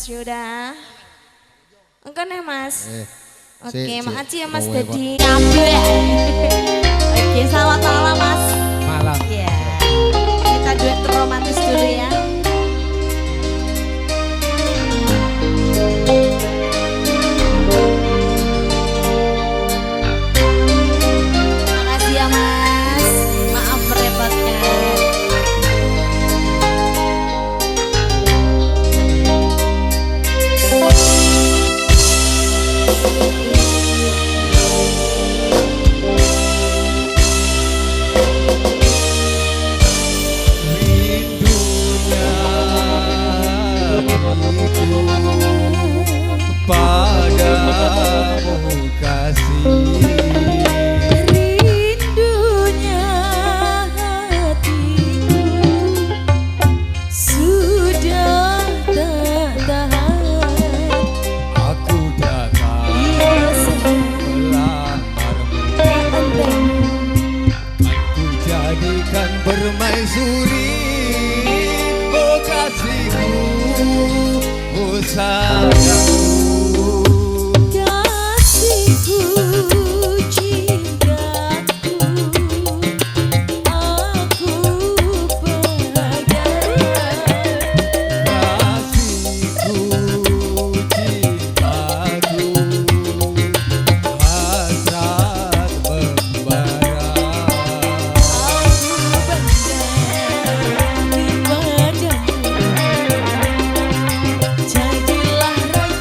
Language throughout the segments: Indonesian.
Sudah. Engkau nih Mas. Oke, makasih ya Mas Mau Dedi. Oke, selamat malam Mas. Malam. Iya. Kita duet romantis dulu ya. Makasih ya Mas. Maaf merepotkan. Padamu kasih, Rindunya hatiku sudah tak tahan. aku datang melamarmu. Aku jadikan permaisuri, oh kasihku, oh sayangku. Kasihku, cintaku, aku bahagia. Kasihku, cintaku, hasrat membara. Aku bangga kepadamu. Jadilah raja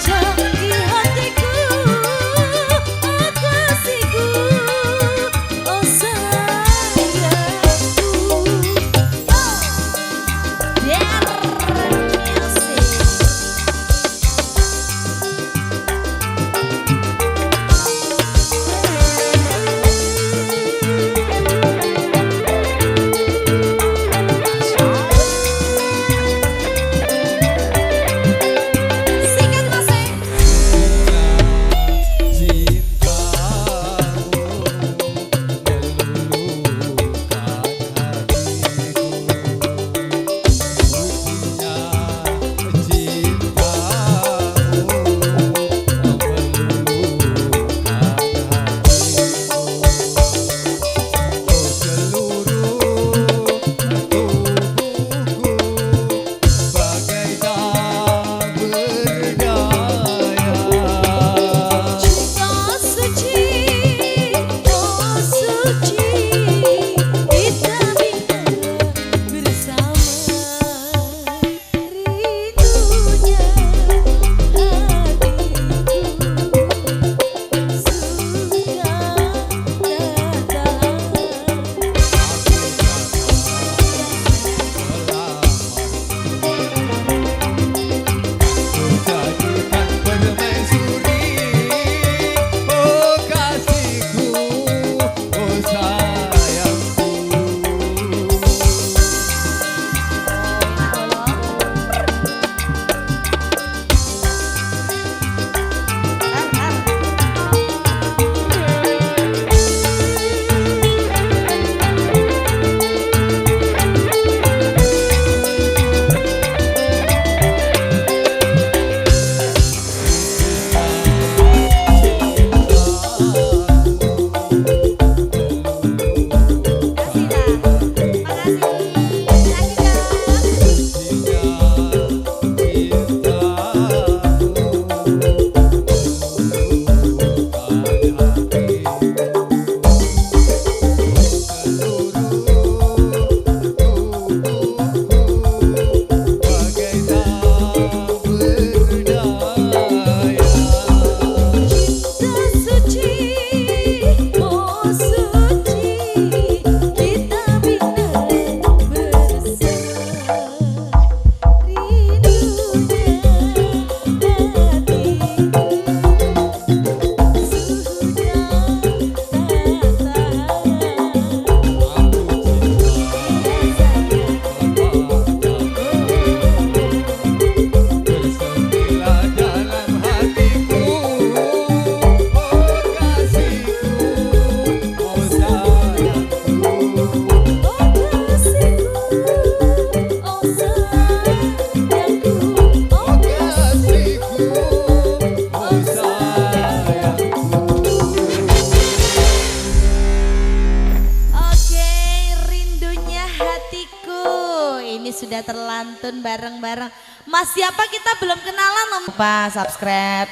mantun bareng-bareng. Mas siapa kita belum kenalan Om? Lupa subscribe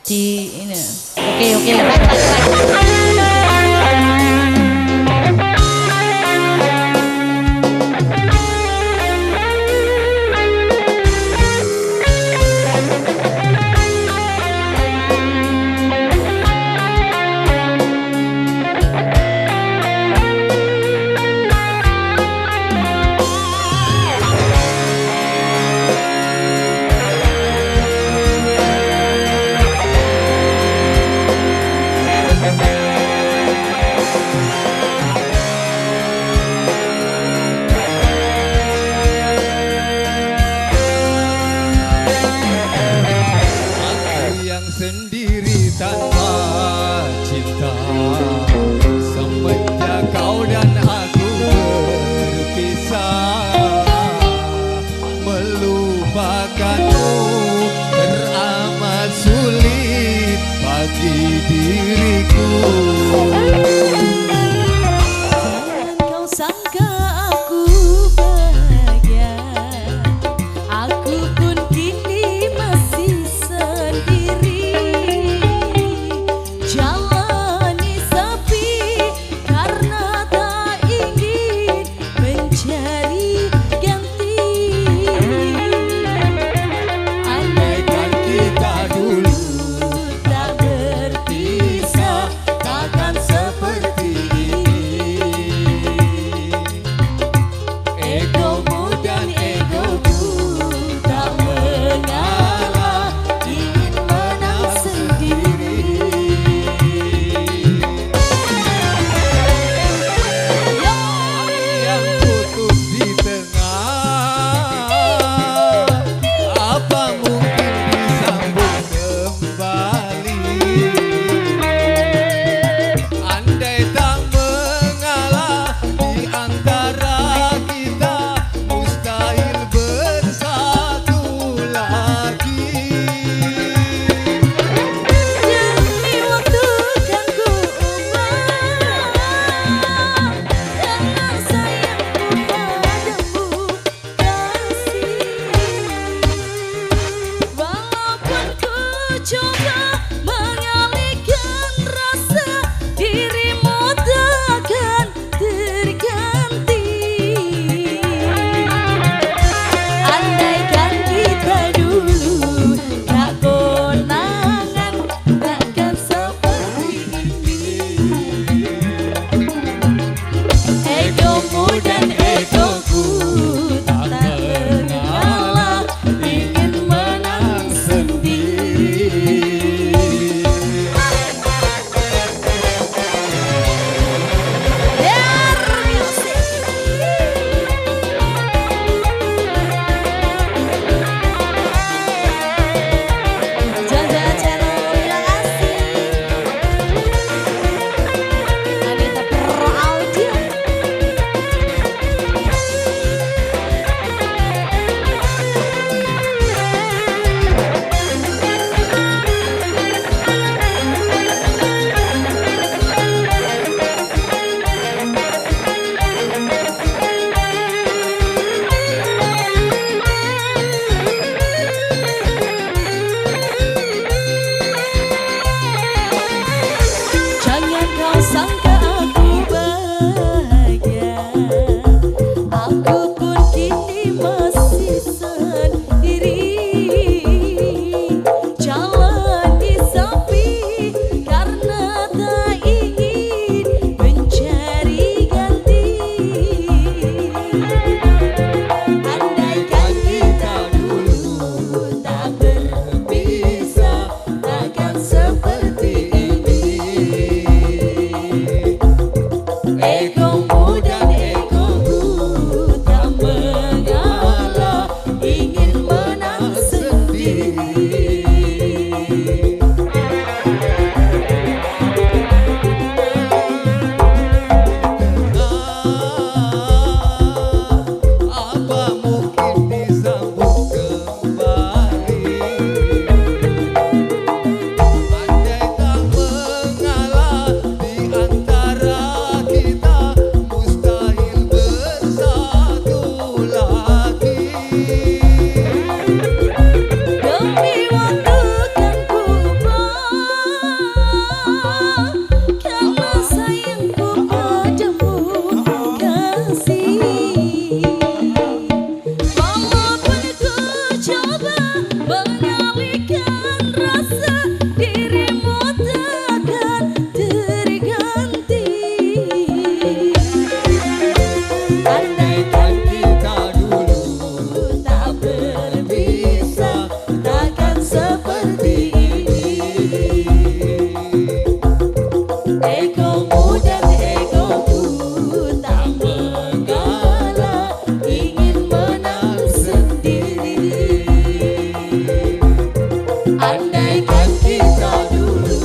di ini. Oke. Sendiri tanpa cinta semenjak kau dan aku berpisah, melupakanmu teramat sulit bagi diriku. Jangan kau sangka aku bahagia, aku pun kini masih sendiri. Jalan Andaikan kita dulu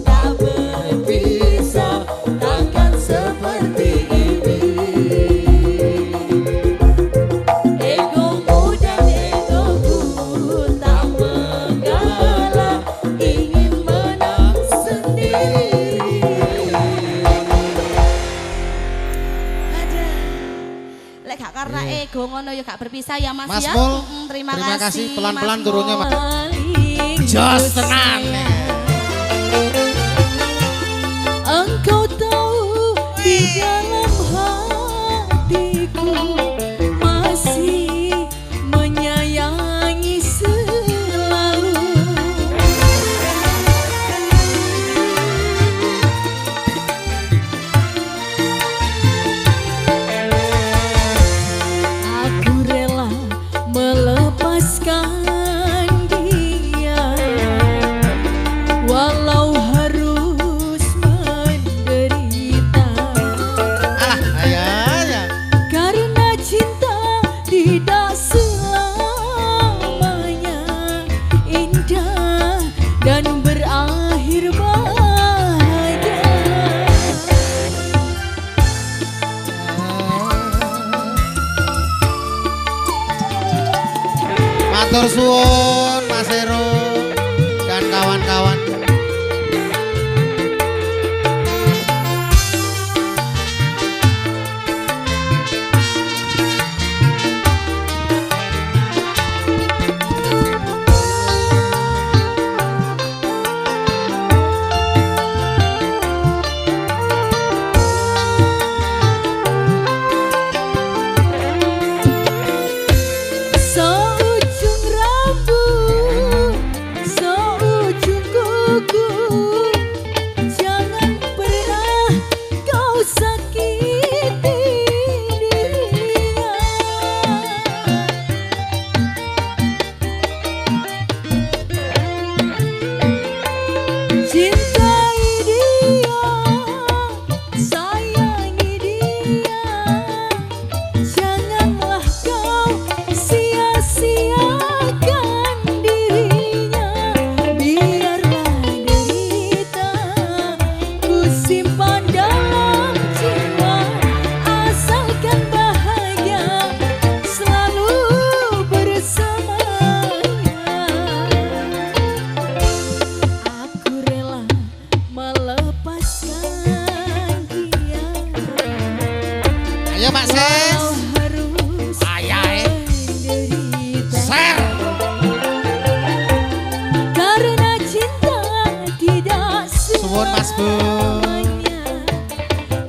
tak berpisah, takkan seperti ini. Egomu dan egoku tak mengalah, ingin menang sendiri. Lek gak karena ego ngono ya gak berpisah ya Mas, Mas ya. Mul, Terima terima kasih. kasih. Pelan-pelan Mas turunnya, Mas. Mul. Jos tenang. Engkau tahu di dalam hatiku masih menyayangi selalu. Aku rela melepaskan dia, walau harus menderita. Alah, ayah. Karena cinta tidak selamanya indah dan berakhir bahagia. Matur suwun Mas Heru dan kawan-kawan. Seujung rambut, seujung kuku, jangan pernah kau sakiti dirinya. Cintai dia, sayangi dia, janganlah kau sia-siakan dirinya. Biarlah derita ku simpan dalam jiwa, asalkan bahagia selalu bersamanya. Aku rela melepaskan dia, Ayo Pak Ses. walau harus Ayah, menderita. share. Karena cinta tidak Suwun Mas Bu. selamanya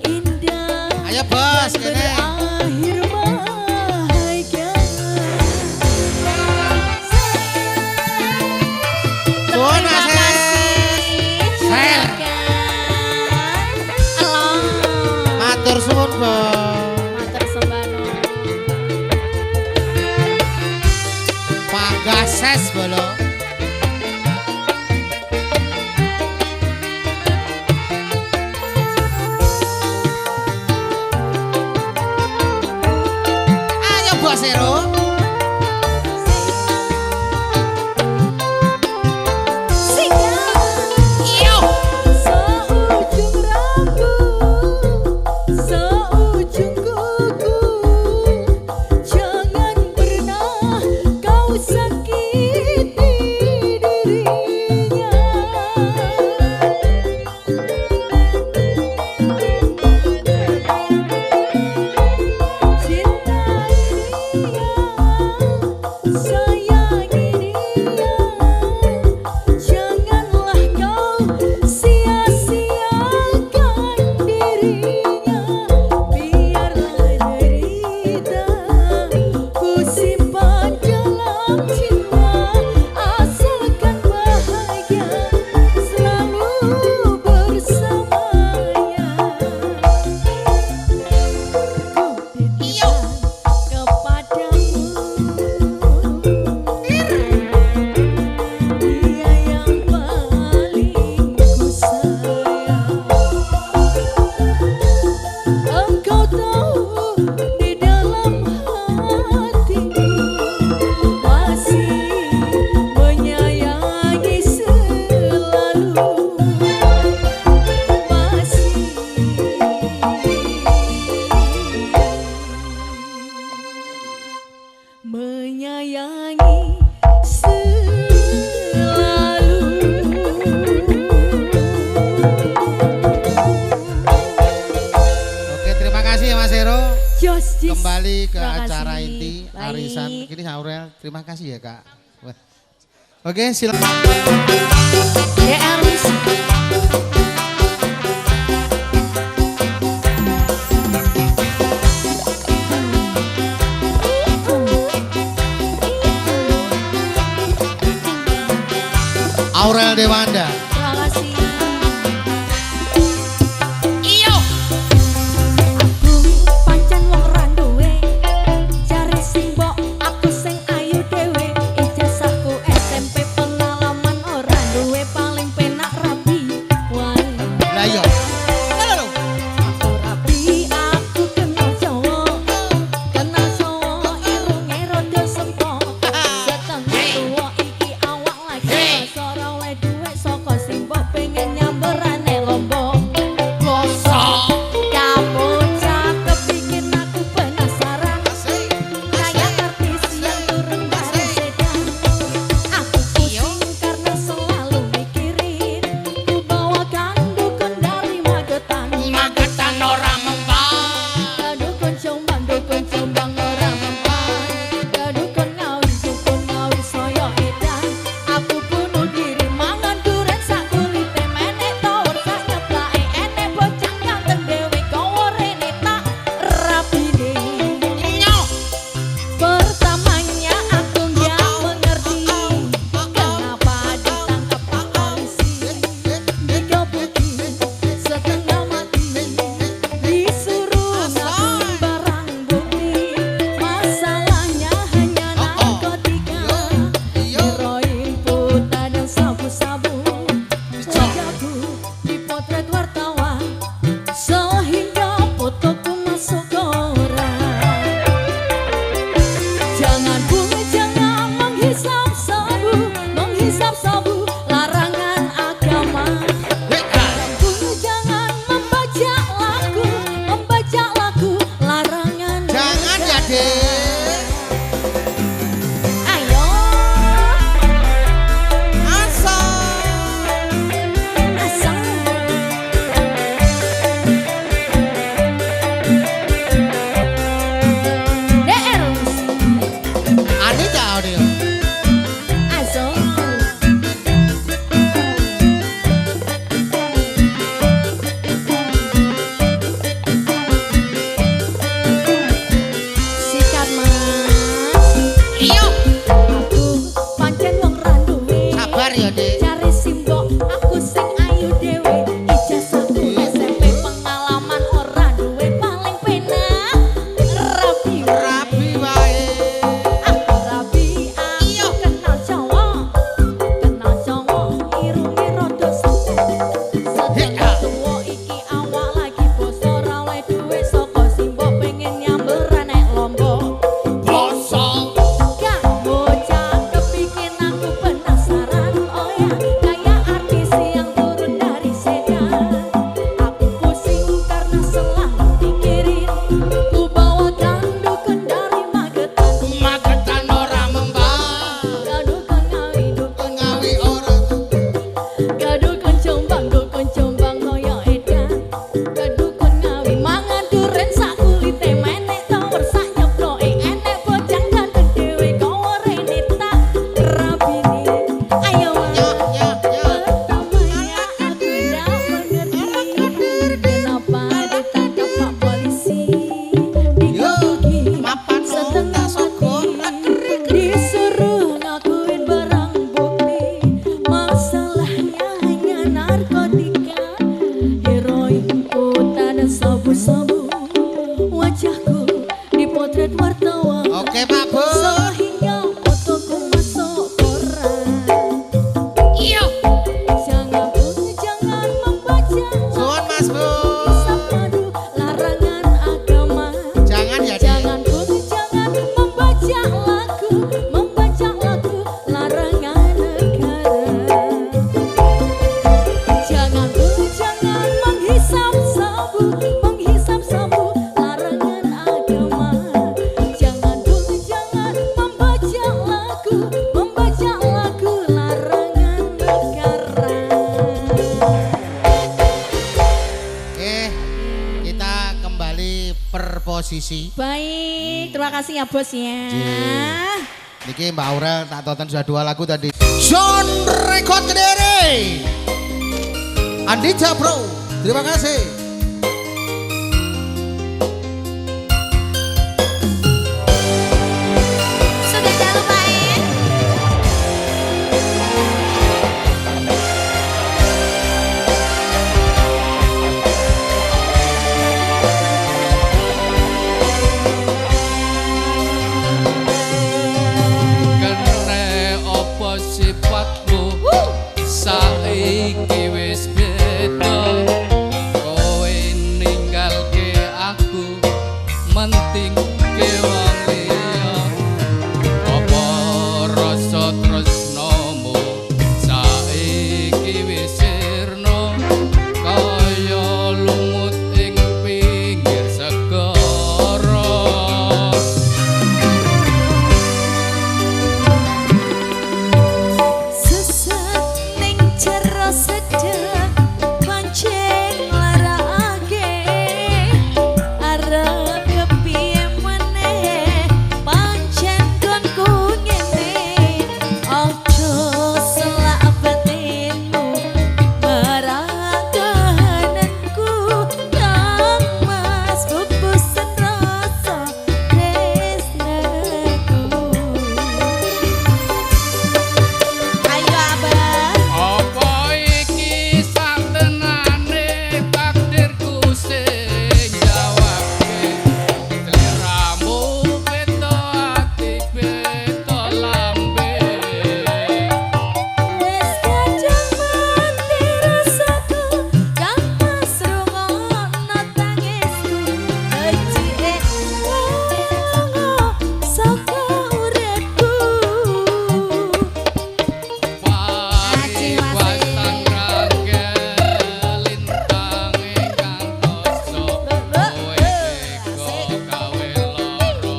indah Ayo bos, dan kene. berakhir bahagia. Suwun Mas Ses. Share. Matur suwun bos. Matur sembano. Panggah Ses bolo. kasih ke Terima acara kasih. inti Baik. arisan. Ini Aurel, terima kasih ya Kak. Wah. Oke, silakan. DR Musik. Aurel Dewanda. Terima kasih. Iyo. Aku pancen wong ra duwe, jare sing mbok aku sing ayu dhewe. Ijazahku SMP pengalaman ora duwe, paling penak rabi wae. Lah iya. Aku rabi, aku kenal cowok, irunge rada sempo. Setengah tuwa iki awak lagi ora oleh duwe saka sing mbok pengen nyamberane lombok. Bosok kamu cakep bikin aku penasaran, kayak artis yang turun dari sedan. Aku pusing karena selalu mikirin, ku bawakan dukun dari Magetan. Magetan ora mempan. Dukun Jombang ora mempan. Dukun Ngawi saya edan. Aku bunuh diri mangan duren sak kulite menek tower sak nyeblake enek bocah ganteng dhewe kowe rene tak rapine. Iyo. Pertamanya aku nggak mengerti kenapa ditangkap Pak polisi, digebuki setengah mati, disuruh ngakuin barang bukti. Masalahnya hanya narkotika, heroin, puta dan sabu-sabu. Wajahku dipotret wartawan sehingga fotoku masuk koran. Jangan bu, jangan menghisap sabu, larangan agama. Bu, jangan membaca lagu, larangan. Jangan ya, Dek. Ayo, Asal. asal. DR Musik. Anita Audio. Asal. Sikat mas. Iyo. Aku pancen wong ra duwe, Sabar ya, Dek. cari simbok aku sing ayu dhewe. Ijazahku SMP pengalaman ora duwe, paling penak rapi wae. Rapi wae. Aku rapi, aku kenal cowok, irunge rada sempo. Setengah tuwa iki awak lagi bos ora oleh duwe saka simbok pengen nyamberane lombok. Bosok. Kamu cakep bikin aku penasaran, oh ya kayak artis yang turun dari sedan. Aku pusing karena selalu mikirin, ku bawakan dukun dari Magetan. Magetan ora mempan. Dukun Ngawi, dukun Ngawi orang. dukun Jombang koyo edan. Dukun Ngawi mangan duren sak kulite menek tower sak nyebloke enek bocah ganteng dhewe kowe rene tak rapine. Ayo Ya, mas. ya, ya. Pertamanya aku nggak mengerti kenapa ditangkap Pak polisi, digebuki mapan setengah sogor, mati, disuruh ngakuin barang bukti. Masalahnya hanya narkotika, heroin, puta dan sabu-sabu. Wajahku dipotret wartawan Oke, Pak Bos. sehingga fotoku masuk koran. Iyo. Jangan bu, jangan membaca Suwun Mas Bu. sabadu, larangan agama. Jangan ya, Dek. Jangan bu, jangan membaca lagu, larangan negara. Jangan posisi. Baik, terima kasih ya bos ya. Niki Mbak Aurel tak tonton sudah 2 lagu tadi. John Record Kediri. Andi Japro, terima kasih. Sudah jangan lupain. Kene opo sifatmu saiki wis beda kowe ninggalke aku menting ke wong liya apa rasa tresnamu saiki wis sirna kaya lumut ing pinggir segara. Sesat ning jero sedang pancen larake arep kepiye meneh pancen konku ngene ojo selak batinmu marang kahananku kang mas bubusan rasa tresnaku. Ayo abang. Apa iki satenane takdirku sing jawabke seliramu beda ati beda lambe Wis kadang mati rasaku kang mas rungokno tangisku becike ngono saka uripku. pari batang rangge lintang ingkang koso kowe tega gawe loro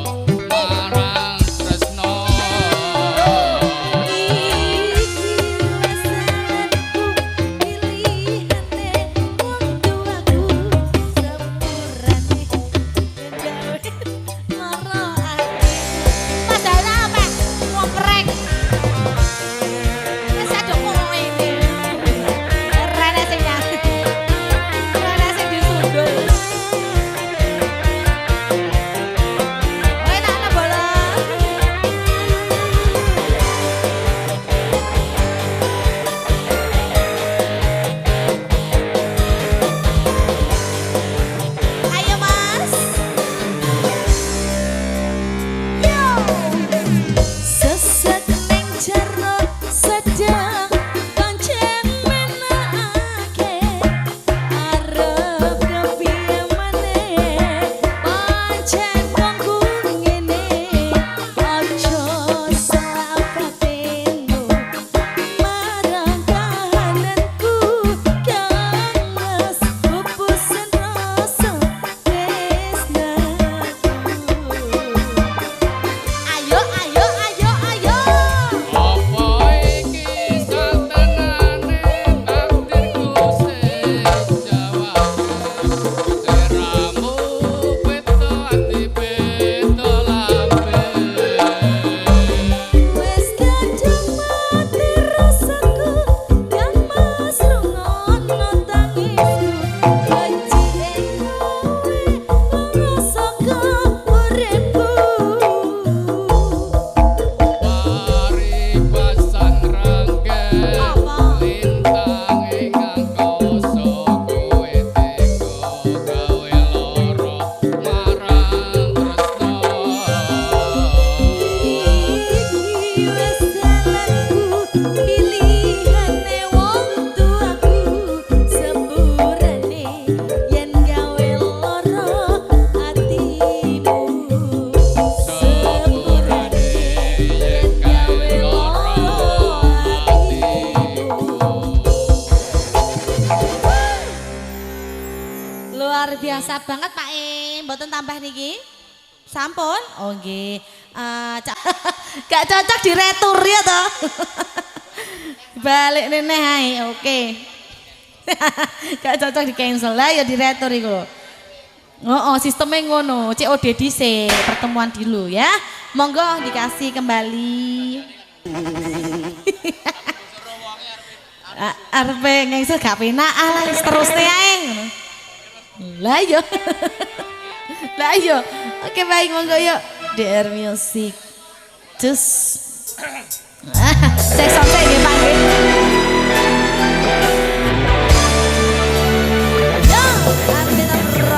marang tresno. Ayo mas. Sesat ning jero sedang pancen menake arep kepiye meneh pancen wongku ngene ojo selak batinmu marang kahananku kang mas bubusan rasa tresnaku. Ayo ayo ayo ayo. Apa iki satenane takdirku sing jawabke seliramu beda ati beda lambe. Wis kadang mati rasaku kang mas rungokno tangisku becike kowe ngono saka uripku. Pari pasang rangge lintang ingkang koso kowe tega gawe loro marang tresno. Iki wis dalanku pilihane wong tuaku sepurane yen gawe lara atimu sepurane yen gawe lara atimu. Luar biasa banget Pak mboten tambah niki. Sampun? Oh nggih. Gak cocok diretur ya toh. Balik nene hai. Oke. Gak cocok di cancel lah ya diretur iku. Oh, sistemnya ngono, COD dhisik, pertemuan dulu ya. Monggo dikasih kembali. Arep ngengsul gak penak lah terusne ae ngono. Lah yo. Lah yo. Oke baik monggo yuk. DR Music. Cus. Cek sampai nggih Pak nggih. Yo, ambil nomor.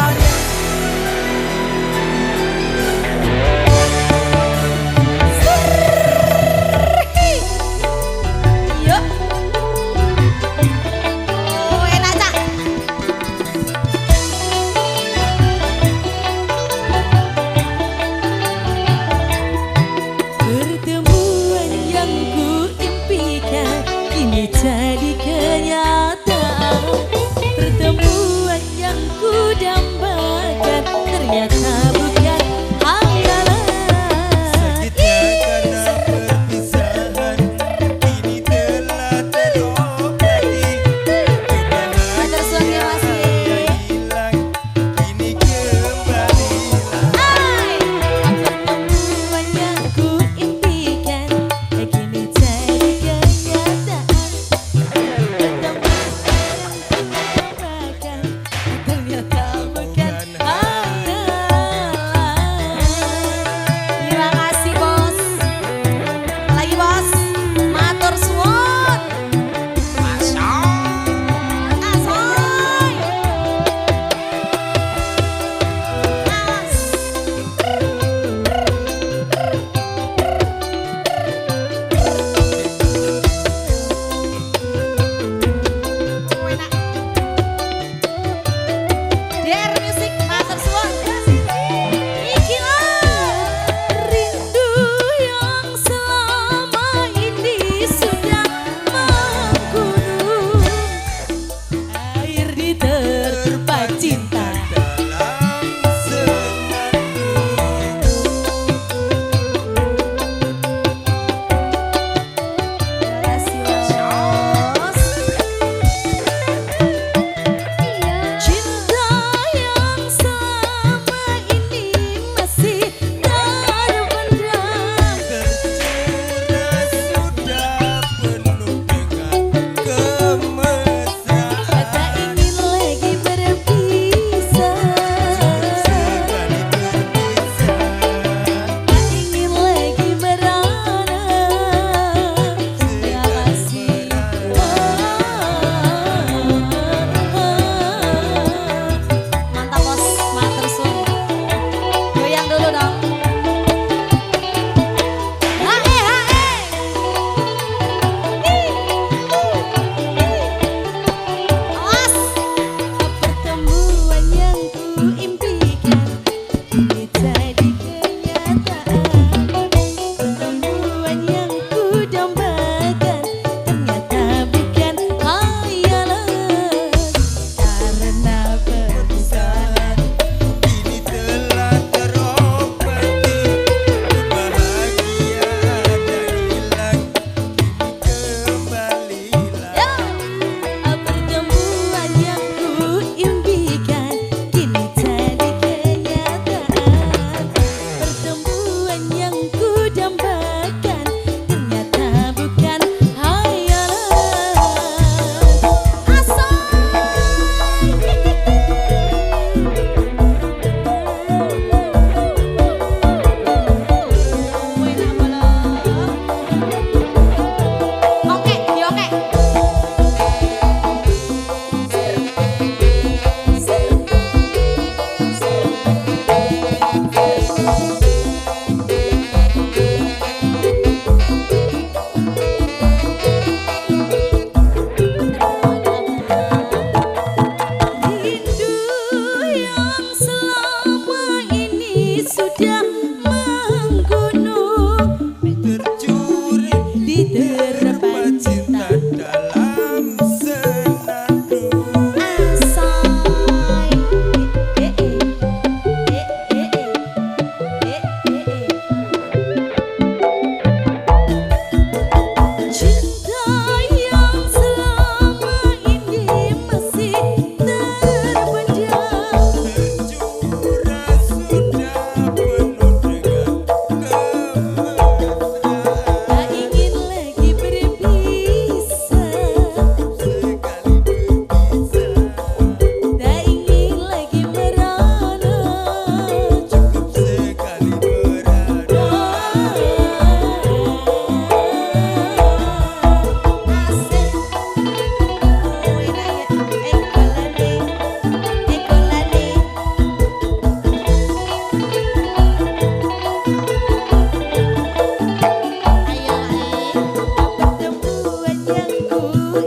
Jadi kenyataan pertemuan yang ku dambakan ternyata bukan hayalan. Karena perpisahan ini telah terobati. Matur suwun ya Mas. Hilang kini kembalilah. Pertemuan yang ku impikan kini jadi kenyataan.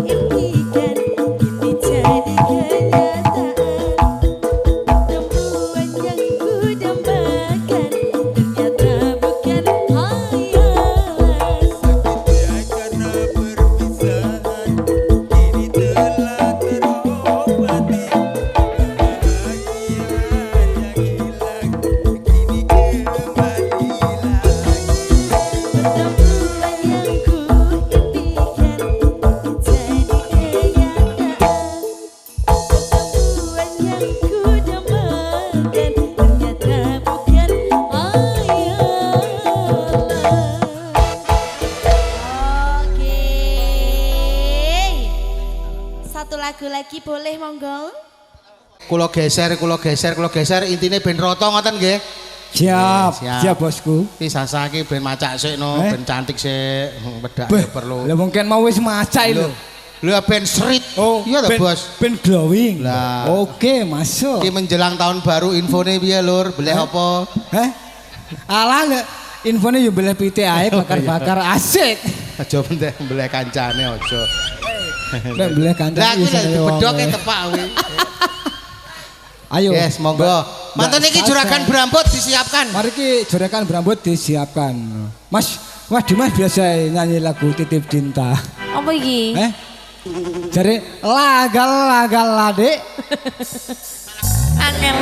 impikan kini jadi kenyataan. Pertemuan yang ku dambakan ternyata bukan hayalan. Sakitnya karena perpisahan kini telah terobati. Kebahagiaan yang hilang kini kembali lagi. Pertemuan yang ku impikan jadi kenyataan. Pertemuan yang ku dambakan ternyata bukan hayalan. Oke, satu lagu lagi boleh monggo? Kula geser, intine ben rata ngoten nggih. Siap, Siap. siap bosku. Iki Sasa iki ben macak sik no, Eh? ben cantik sik, wedak Beh, perlu. lah mungkin mau wis macai lho. Lho ben srit. Iya to, ben- Bos. Ben glowing. Lah. Oke, masuk. Iki menjelang tahun baru infone piye, Lur? Boleh apa? Heh? Alah lho, infonya yo boleh pite ae bakar-bakar asik. Aja meneh mbeleh kancane aja. Nek boleh kancane. Lah iki iso lho ae wong bedhok ae. tepak kuwi. Ayo. Yes, monggo. Mantun iki Sasa. juragan berambut disiapkan. Mari ki juragan berambut disiapkan. Mas Dimas biasa nyanyi lagu Titip Cinta. Apa iki? Jare lagal-lagal ladek. Angel.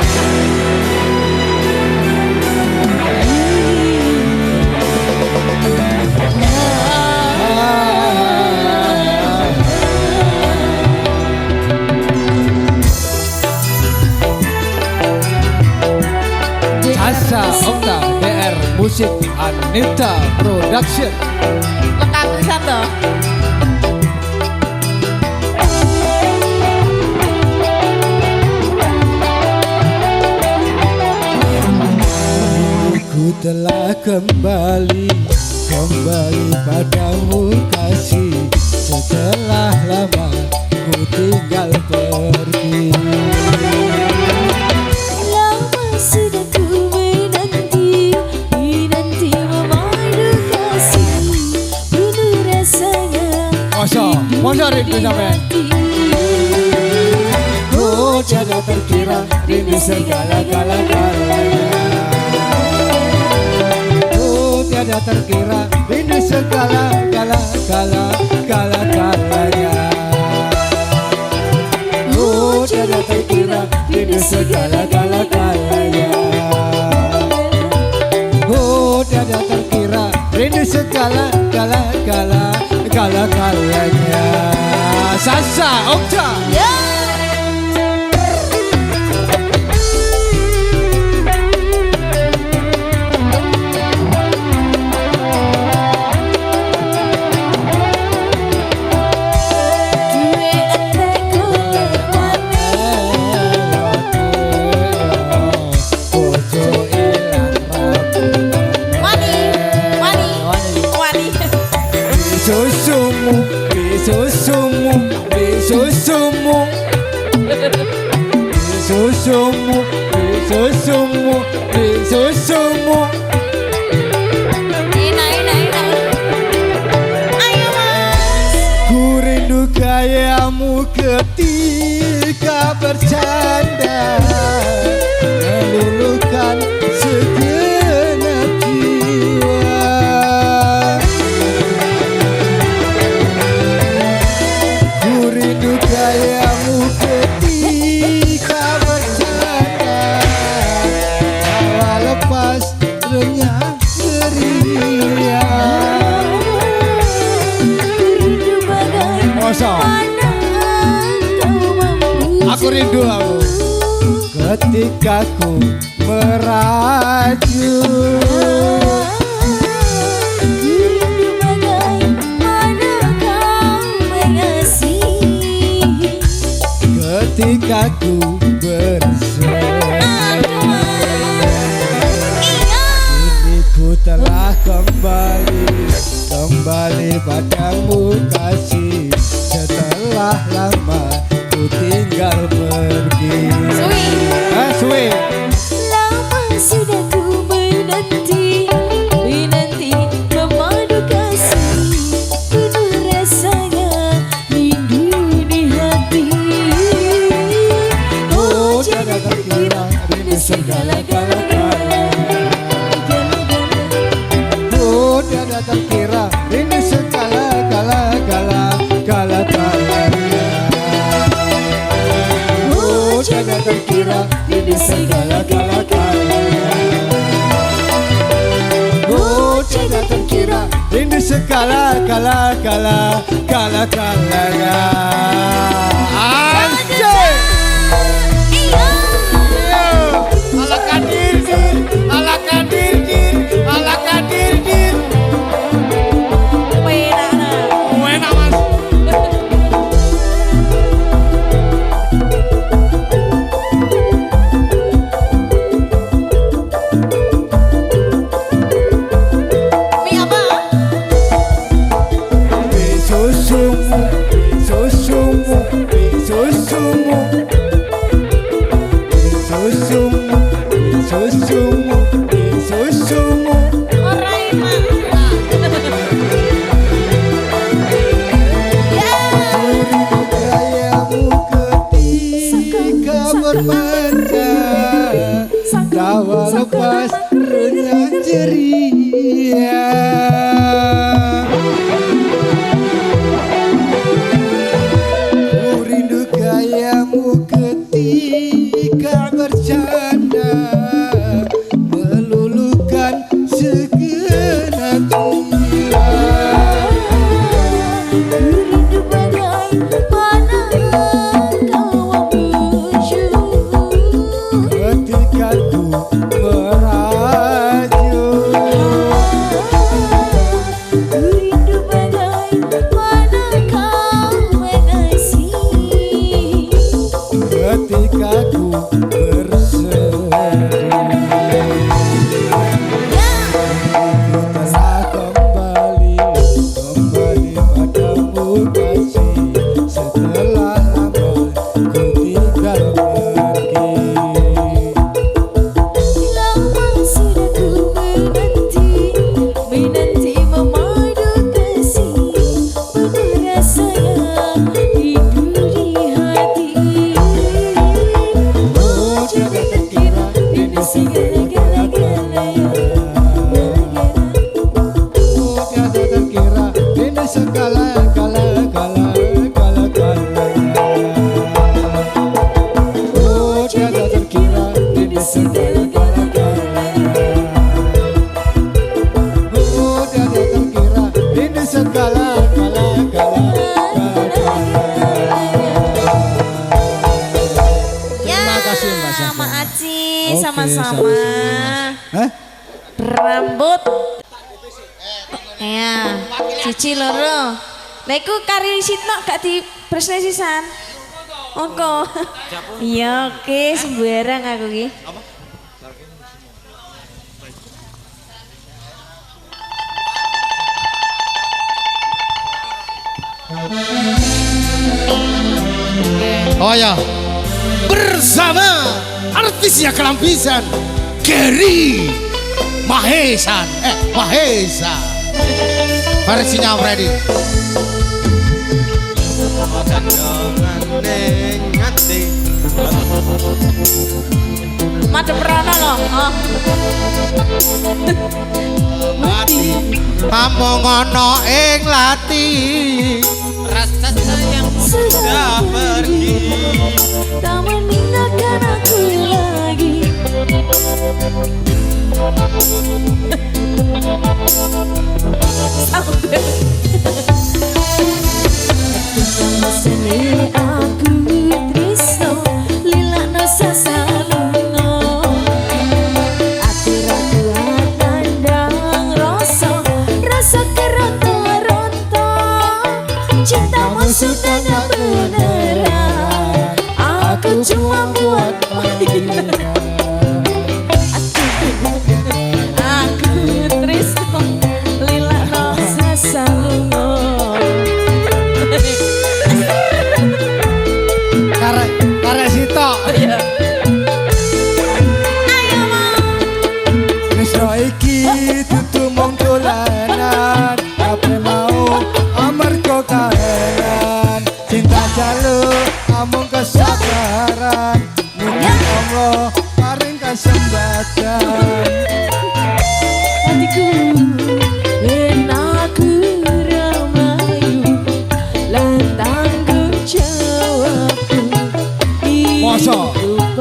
Sasa Okta DR Musik Anita Production. Lengkap pisan to. Ku telah kembali padamu kasih. Setelah lama ku tinggal pergi. Lama sudah ku menanti memadu kasih. Penuh rasanya Masa rindu sampean. Oh tiada terkira rindu segala-galanya. Oh tiada terkira rindu segala-galanya. Oh tiada terkira rindu segala-galanya. Oh tiada terkira rindu segala-galanya. Sasa Okta. Duwe entekku terwane. Bojo ilang Wani. susumu, susumu, susumu, susumu, susumu, susumu. Enak. Ayo Mas. Ku rindu gayamu ketika bercanda, meluluhkan segenap jiwa. Ku rindu gayamu ketika bercanda, tawa lepas renyah ceria. Rindu bagai Masa? Aku rindu aku ketika ku merajut. Rindu bagai mana kau mengasihi. Ketika ku bersedih, kini ku telah kembali padamu kasih. Setelah lama ku tinggal pergi. Suwi. Lama sudah ku menanti memadu kasih. Penuh rasanya terkira ini segala-galanya. Oh tidak terkira ini segala-galanya. Anjay. Ala kadir, ala kadir, ala kadir. Enak Mas. Tawa lepas renyah ceria. Ku rindu gayamu ketika bercanda, meluluhkan segenap jiwa. Rindu bagaimana kau bersyukur Ketika ku merajut, rindu bagaimana kau mengasihi. ketika ku bersedih, telah kembali padamu kasih. Setelah lama ku tinggal pergi. Lama sudah ku menanti memadu kasih. Penuh rasanya rindu di hati. Oh jangan terkira ini segala-galanya. Oh tiada terkira ini segala-galanya. Oh tiada terkira ini segala-galanya. Oh tiada terkira ini segala-galanya. Terima kasih Mbak Syafia. Sama Aci, Oke, sama-sama. Hah? Rambut. Ya, cici loro. Lah iku kari sitno gak di presne sisan. Monggo. Iya, oke, sembarang aku ki. Oh ya, bersama artisnya kelampisan Gary Mahesa. Versinya Freddy. Madep rono lho. Oh. Among ana ing lati, Rasa sayang sudah pergi. Tak meninggalkan aku lagi. Seni aku trisno lilakno sasalungo. Ati tandang rasa keronto-ronto. Cintamu sudah gak beneran. Aku cuma buat mainan. Aku trisno lilakno sasalungo. Karek sitok. Ayo mau. Tresno iki dudu mung dolanan, kabeh mau amarga kaenan. Cinta jaluk amung kesabaran, mugi Allah paring kesempatan. Hatiku enak ramayu lan tanggung jawabku. Masa? Hidup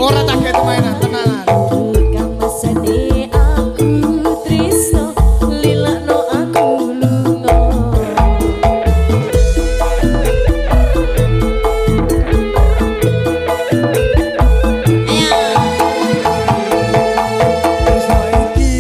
Ora tak kayak mainan tenanan. Kamasane aku tresno lilakno aku lunga. Iki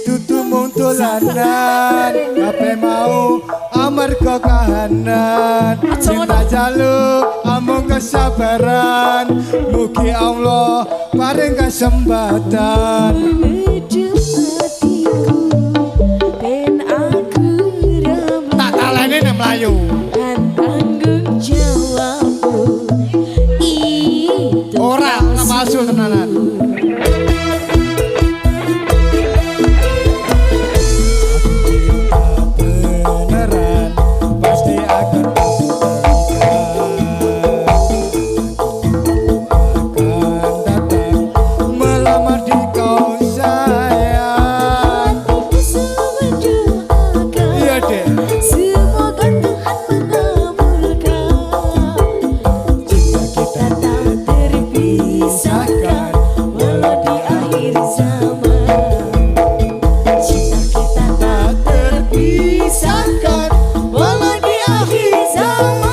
dudu mung dolanan, kabeh mau amarga kahanan. Cinta jaluk amung kesabaran, mugi Allah paring kesempatan. Hidup hatiku ben aku ramah Tak taleni nek mlayu. dan tanggung jawabku itu Ora palsu tenanan. Beneran pasti akan datang melamar di kau sayang. hatiku selalu doakan Iya deh. semoga Tuhan mengabulkan cinta kita tak terpisahkan walau di akhir zaman. Cinta kita tak terpisahkan walau di akhir zaman.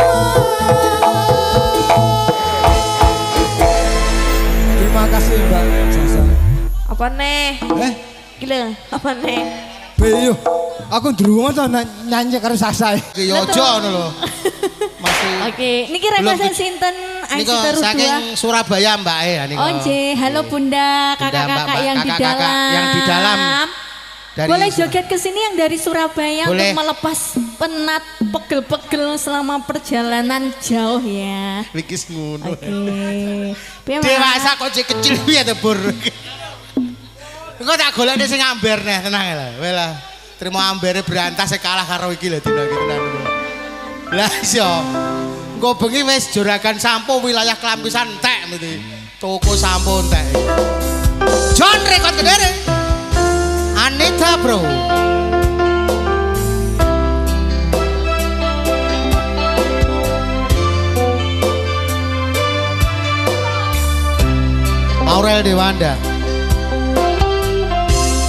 Terima kasih Mbak Sasa. Apa neh? Gila, apa neh? Beyo, aku ndrungo to nyanyi karo Sasa. Ki yo aja ngono lho. Masih Oke, niki requestan sinten Niko Aisy Terus saking dua. Surabaya Mbak niko. Once, halo Bunda, kakak-kakak Mbak, yang di kakak-kakak dalam. yang di dalam. Dari Boleh joget ke sini yang dari Surabaya Boleh. untuk melepas penat pegel-pegel selama perjalanan jauh ya. Wikis ngono. Oke. Piye, Mas? Dewasa kok cek kecil piye to, Bur? Engko tak golekne sing amber neh, tenang ya lah. Weh lah. Terima ambere berantas kalah karo iki lho dina iki tenan. Lah iso. Engko bengi wis joragan sampo wilayah Klampisan entek mesti. Toko sampo entek. John Rekod Kedere. Anita Bro. Aurel Dewanda.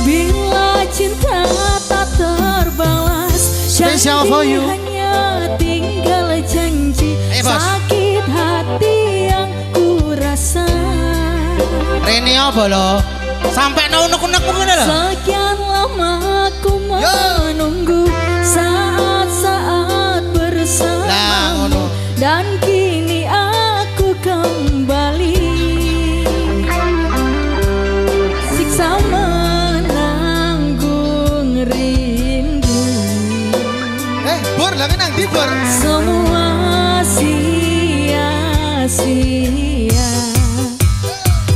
Bila cinta tak terbalas, Special for you. hanya tinggal janji. Ayo, Bos. Sakit hati yang ku rasa. Rene apa lho? Sampai unek-unek ngono lho. Sekian lama aku menunggu saat-saat Lah bersama ngono. dan kini aku kembali siksa menanggung rindu. Bur, lagi nang ndi, Bur? Semua sia-sia.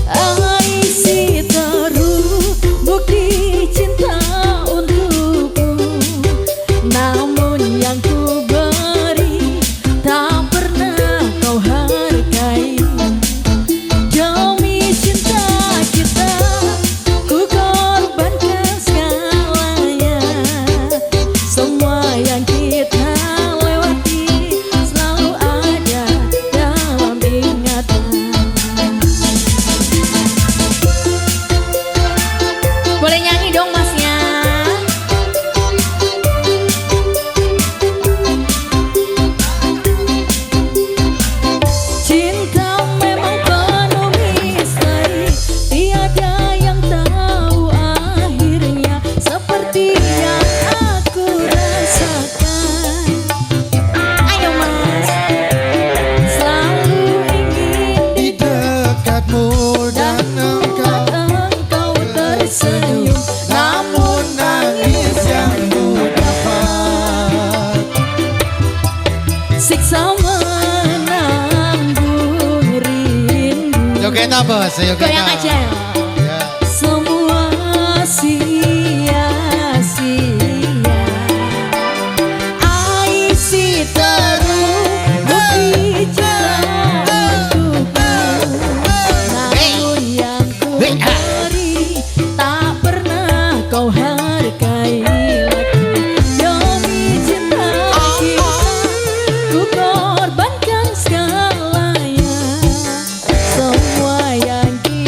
Aisy terus bukti cinta untukku, namun yang ku beri tak pernah kau hargai. Demi cinta kita ku korbankan segalanya. Semua yang kita lewati selalu ada dalam ingatan. Boleh nyanyi dong masnya. Cinta memang penuh misteri, tiada yang tahu akhirnya seperti yang aku rasakan. Ayo mas, selalu ingin Di dekatmu dan membuat engkau tersenyum, namun nangis yang ku dapat. siksa menanggung rindu. Joget apa, Bos? Joget Goyang apa? aja ya. Ya. Semua sia-sia. Aisy terus bukti cinta untukku, namun yang ku beri tak pernah kau hargai lagi. Demi cinta kita ku korbankan segalanya. Semua yang kita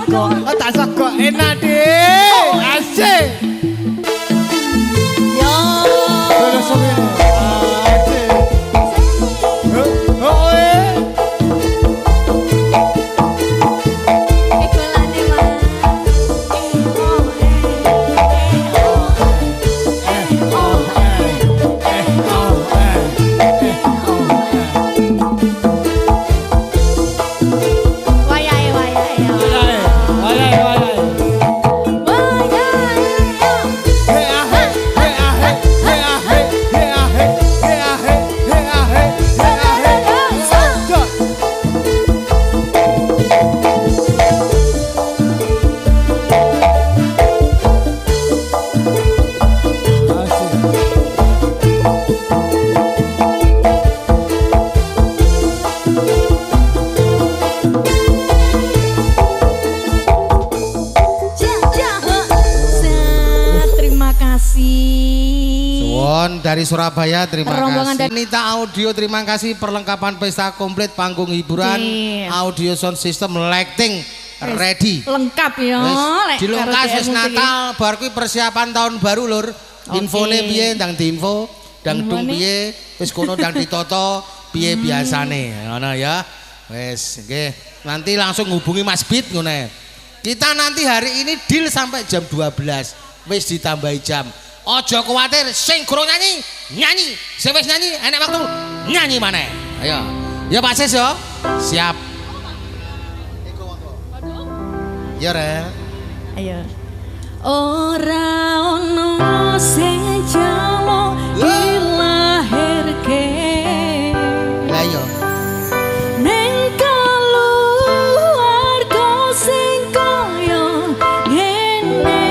sego. Oh, tak sego enak deh. Asik. Yo. Terus ngene. Asik. Oh, Ekolane mah. Wayahe wayahe ya. Wayai. Wayahe yo. Hey ahe, hey ahe, hey ahe, hey ahe, hey ahe, hey ahe, hey ahe. Jot. Asik. Terima kasih. Suwon dari Surabaya, terima Rombongan kasih. dari- Nita Audio, terima kasih perlengkapan pesta komplit, panggung hiburan, Iya. audio sound system, lighting ready. Lengkap ya. Wis dilengkas karo wis DM Natal, bar kuwi persiapan tahun baru lur. Infone piye ndang diinfo, ndang dung Infone? piye, wis kono ndang ditoto piye biasane. Ngono ya. Wis nggih, nanti langsung hubungi Mas Bit ngono ya. Kita nanti hari ini deal sampai jam 12. Wis ditambahi jam. Ojo kuwatir, sing kurang nyanyi, nyanyi. Sing wis nyanyi, enek waktu nyanyi maneh. Ayo. Ya Pak Sis yo. Siap. Ya Rel. Ayo. Ora ono sing jalo dilahirke Lah yo. ning keluarga sing kaya ngene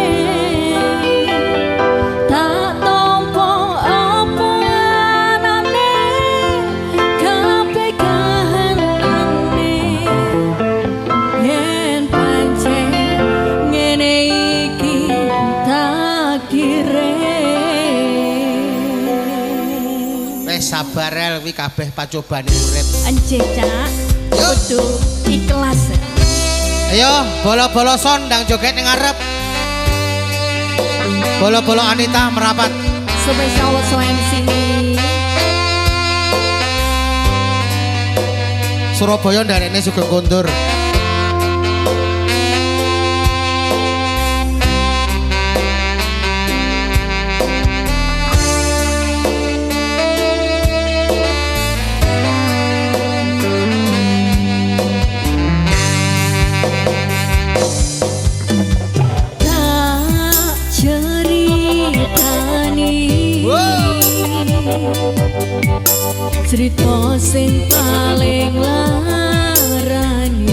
tak tampa apa anane kabeh kahanane yen pancen ngene iki takdire. Wes sabar Rel, kuwi kabeh pacobane urip. Anjir cak kudu ikhlas. Ayo, bolo-bolo son ndang joget ning ngarep. Bolo-bolo Anita merapat. Spesial soen sini. Surabaya ndarene Sugeng Kondur. Tak ceritani cerita sing paling larani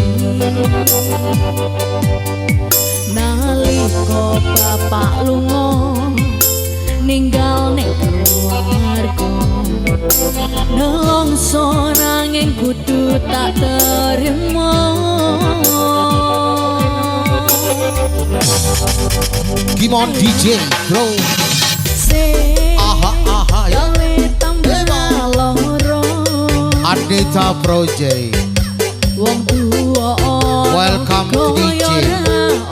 nalika bapak lunga ninggal ning keluarga nelongso nanging kudu tak terima. Gimon DJ, bro. Sing Aha, ya. gawe tambah loro Anita Project. wong tuwa Welcome to DJ.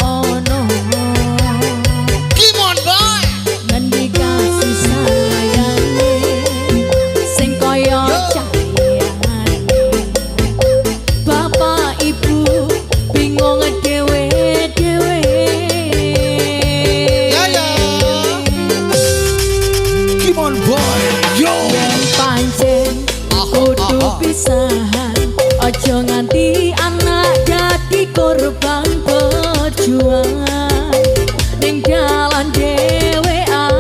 ono Gimon boy. ngendi kasih sayange sing kaya cahayane bapak ibu bingung dhewe-dhewe. Ya ya. Gimon boy. Yo. Yen pancen kudu pisahan aja nganti anak dadi korban perjuangan ning dalan dhewean.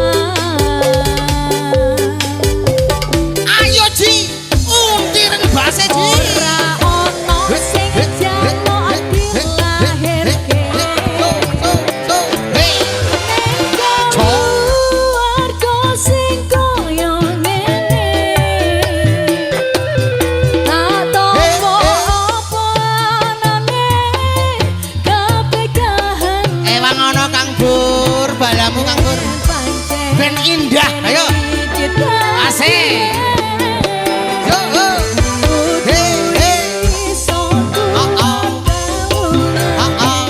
Ayo Ji, untir base Ji. Ora ono sing jaluk dilahirke keluarga sing kaya ngene tak tampa apa anane kabeh kahanane Ewang ono Kang Bur, balamu Kang Bur. pancen Ben indah, ayo. Asik. Yo, yo. Hey, hey. Oh, oh. Oh, oh.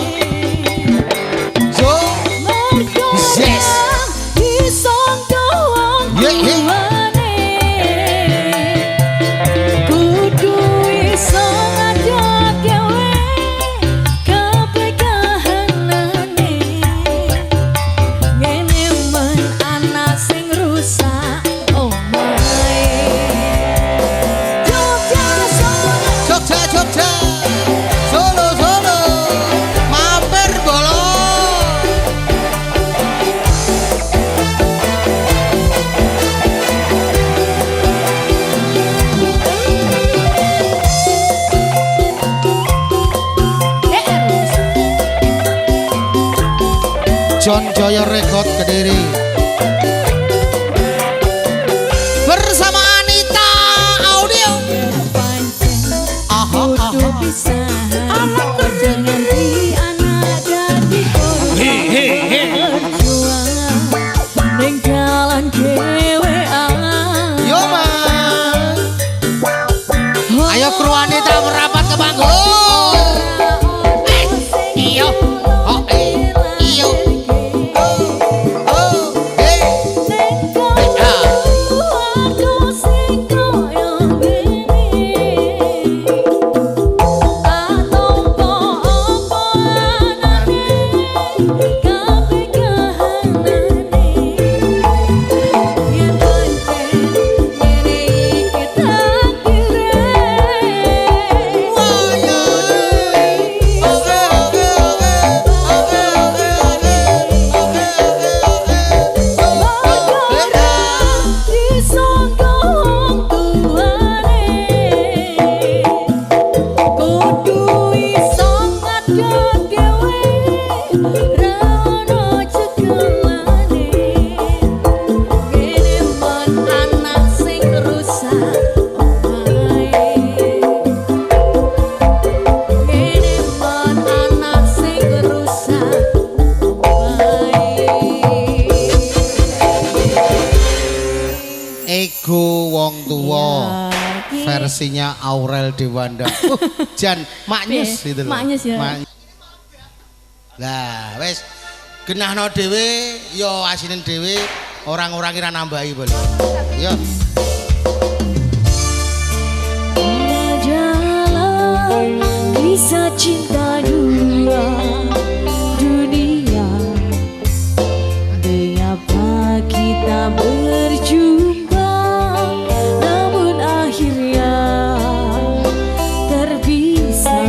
John Joyo Record Kediri bersama Anita Audio. Aha, Kudu bisa aja nganti anak dadi perjuangan ning dalan dhewean. Yo man, ayo kru Anita merapat ke panggung. Iyo, oh iyo, oh hey. Aku sing koyo ngene atompo anane kabeh kahanane yen pancen ngene iki takdire disongkong tuane kudu iso ngadeg dhewe rono cekelane ngene mon anak sing rusak omahe ngene mon anak sing rusak Ego wong tua Ya, versinya Aurel Dewanda. Jan maknyus Piye? gitu loh. Maknyus ya. Lah wes genahno dhewe yo asinen dhewe orang-orang kira nambahi boleh. Yo. Jalan kisah cinta dua dunia. Mengapa kita berjumpa namun akhirnya terpisah.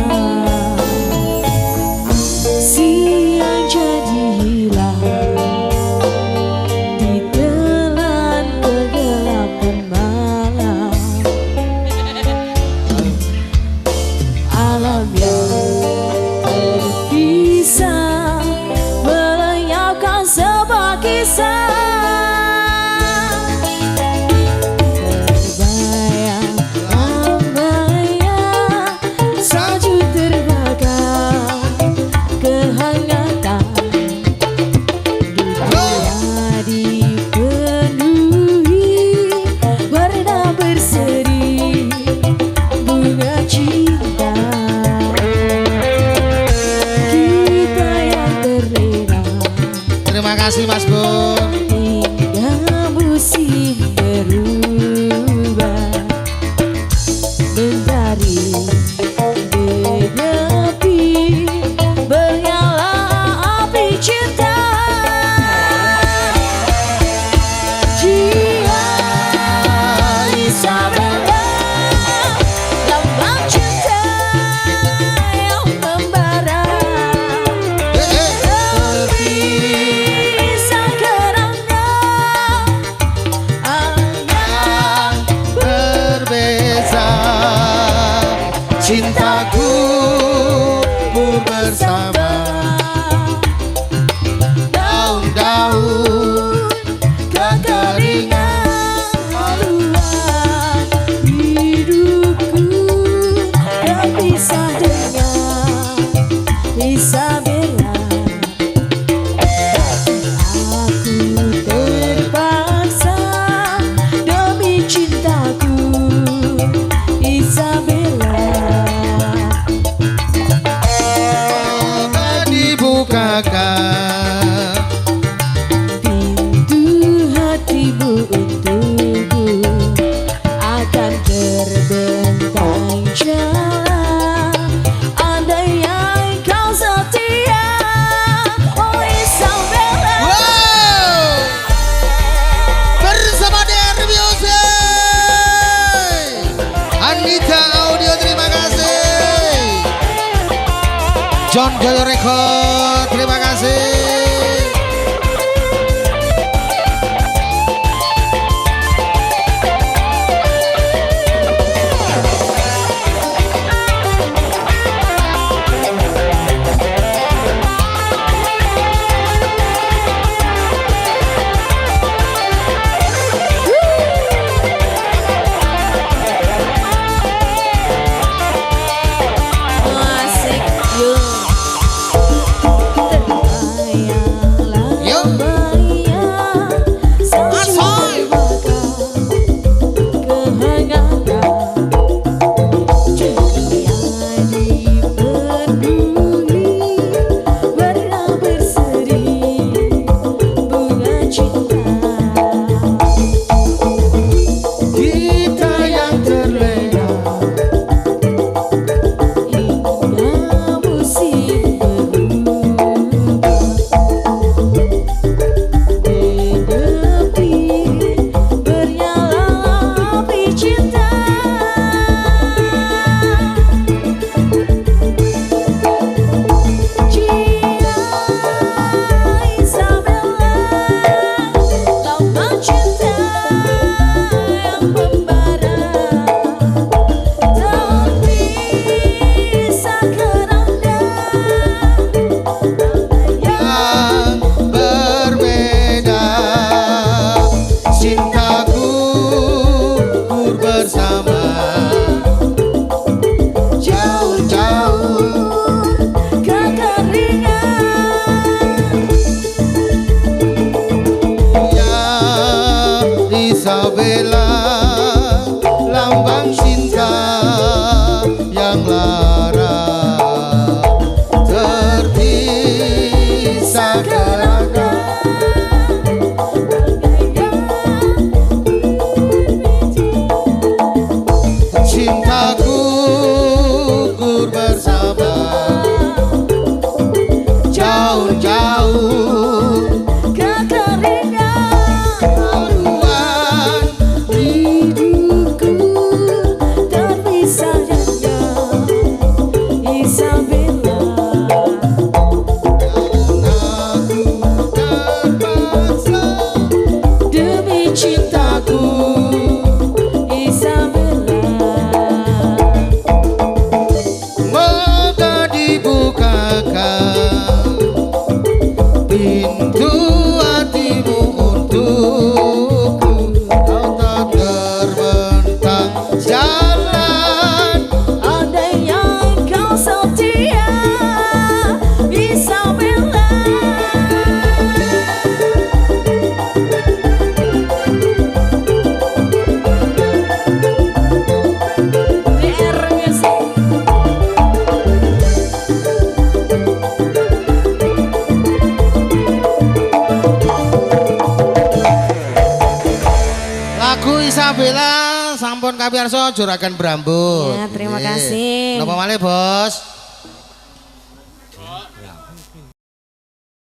Siang jadi hilang ditelan kegelapan malam. Alam yang terpisah melenyapkan sebuah kisah. Terbayang-bayang salju terbakar kehangatan dunia dipenuhi warna berseri bunga cinta. Kita yang terlena Terima kasih Mas Gun. hingga musim berubah mencari menepi menyala api cinta. Jiwa Isabella lambang cinta yang membara. Bisa kerana ayah Berbeza cintaku bersama daun-daun kekeringan haluan hidupku terpisah dengan Isabella. Aku terpaksa demi cintaku Isabella. dibukakan Pintu hatimu untukku akan terbentang jalan andai yang kau setia. Oh Isabella, wow bersama DR Music Anita Audio. Terima kasih John Joyo Record. Terima kasih. Isabella lambang cinta yang lara terpisah kenangan. Cintaku gugur bersama jauh-jauh Kekeringan haruan hidupku terpisah dengan Isabella. aku terpaksa Demi cintaku Isabella. moga dibukakan pintu hatimu untukku, kau tak terbentang jalan. Andai yang kau setia Isabella. DR Music. Lagu Isabella sampun kapiyarsa juragan Brambut. Ya, terima kasih. Napa malih, Bos?